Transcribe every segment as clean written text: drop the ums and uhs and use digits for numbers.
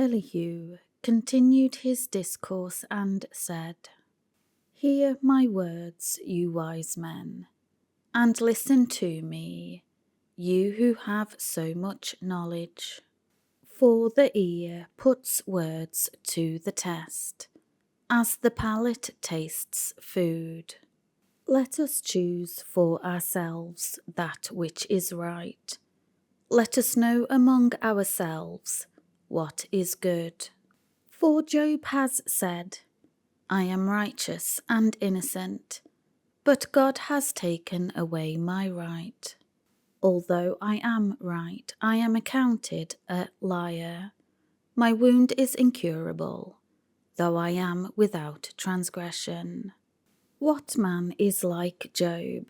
Elihu continued his discourse and said, Hear my words, you wise men, and listen to me, you who have so much knowledge. For the ear puts words to the test, as the palate tastes food. Let us choose for ourselves that which is right. Let us know among ourselves what is good. For Job has said, I am righteous and innocent, but God has taken away my right. Although I am right, I am accounted a liar. My wound is incurable, though I am without transgression. What man is like Job,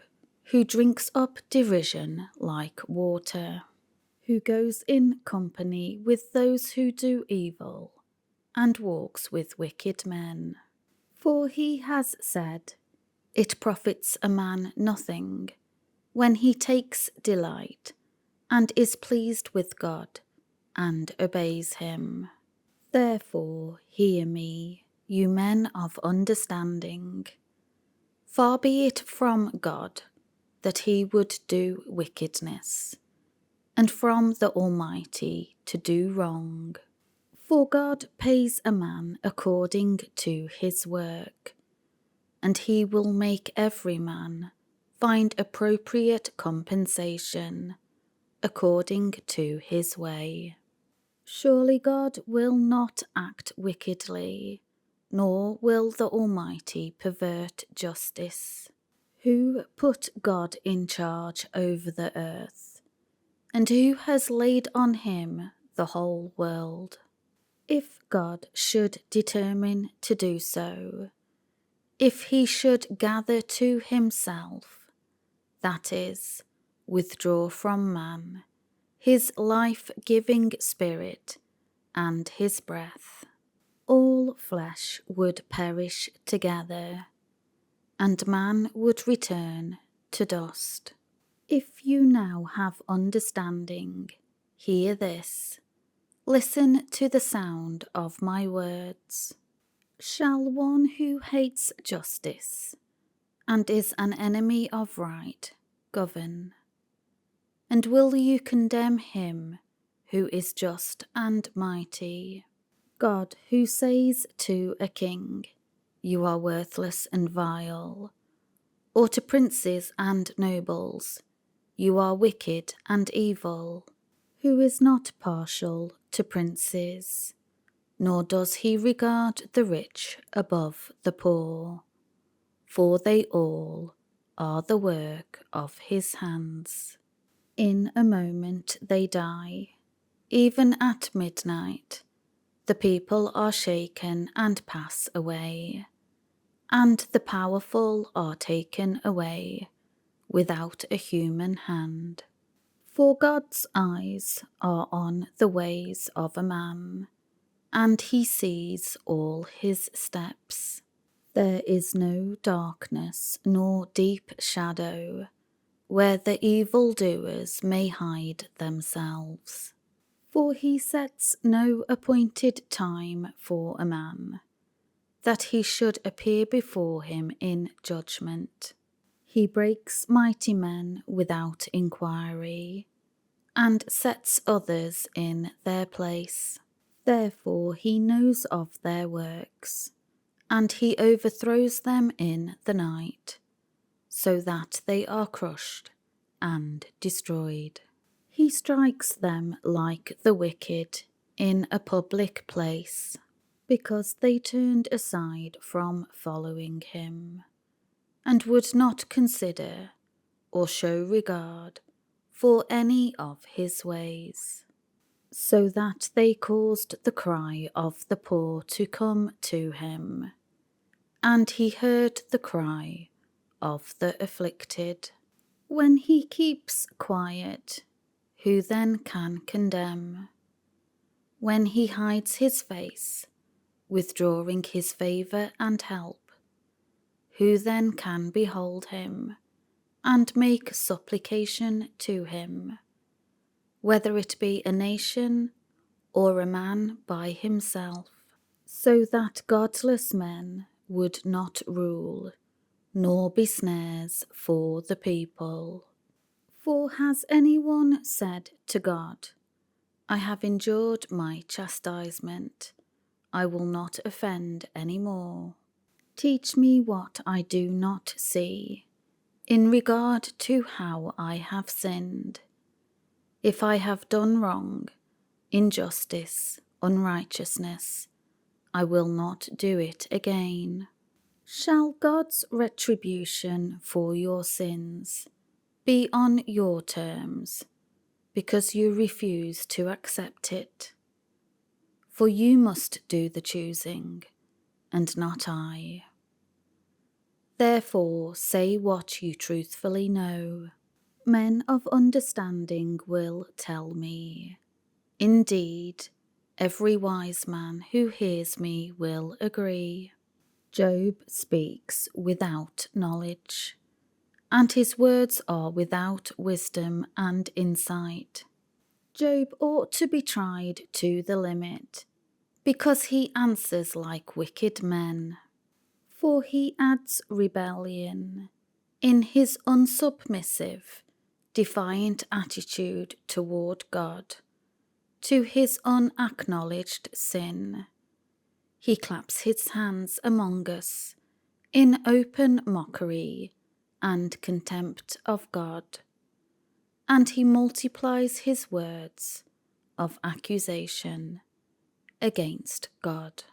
who drinks up derision like water, who goes in company with those who do evil, and walks with wicked men? For he has said, It profits a man nothing, when he takes delight, and is pleased with God, and obeys him. Therefore hear me, you men of understanding. Far be it from God that he would do wickedness, and from the Almighty to do wrong. For God pays a man according to his work, and he will make every man find appropriate compensation according to his way. Surely God will not act wickedly, nor will the Almighty pervert justice. Who put God in charge over the earth, and who has laid on him the whole world? If God should determine to do so, if he should gather to himself, that is, withdraw from man, his life-giving spirit and his breath, all flesh would perish together, and man would return to dust. If you now have understanding, hear this. Listen to the sound of my words. Shall one who hates justice and is an enemy of right govern? And will you condemn him who is just and mighty? God, who says to a king, You are worthless and vile, or to princes and nobles, You are wicked and evil, who is not partial to princes, nor does he regard the rich above the poor, for they all are the work of his hands. In a moment they die, even at midnight. The people are shaken and pass away, and the powerful are taken away without a human hand. For God's eyes are on the ways of a man, and he sees all his steps. There is no darkness nor deep shadow where the evildoers may hide themselves. For he sets no appointed time for a man, that he should appear before him in judgment. He breaks mighty men without inquiry, and sets others in their place. Therefore he knows of their works, and he overthrows them in the night, so that they are crushed and destroyed. He strikes them like the wicked in a public place, because they turned aside from following him, and would not consider or show regard for any of his ways, so that they caused the cry of the poor to come to him, and he heard the cry of the afflicted. When he keeps quiet, who then can condemn? When he hides his face, withdrawing his favour and help, who then can behold him, and make supplication to him, whether it be a nation or a man by himself, so that godless men would not rule, nor be snares for the people. For has anyone said to God, I have endured my chastisement, I will not offend any more? Teach me what I do not see, in regard to how I have sinned. If I have done wrong, injustice, unrighteousness, I will not do it again. Shall God's retribution for your sins be on your terms, because you refuse to accept it? For you must do the choosing, and not I. Therefore say what you truthfully know. Men of understanding will tell me. Indeed, every wise man who hears me will agree. Job speaks without knowledge, and his words are without wisdom and insight. Job ought to be tried to the limit, because he answers like wicked men. For he adds rebellion in his unsubmissive, defiant attitude toward God, to his unacknowledged sin. He claps his hands among us in open mockery and contempt of God, and he multiplies his words of accusation against God.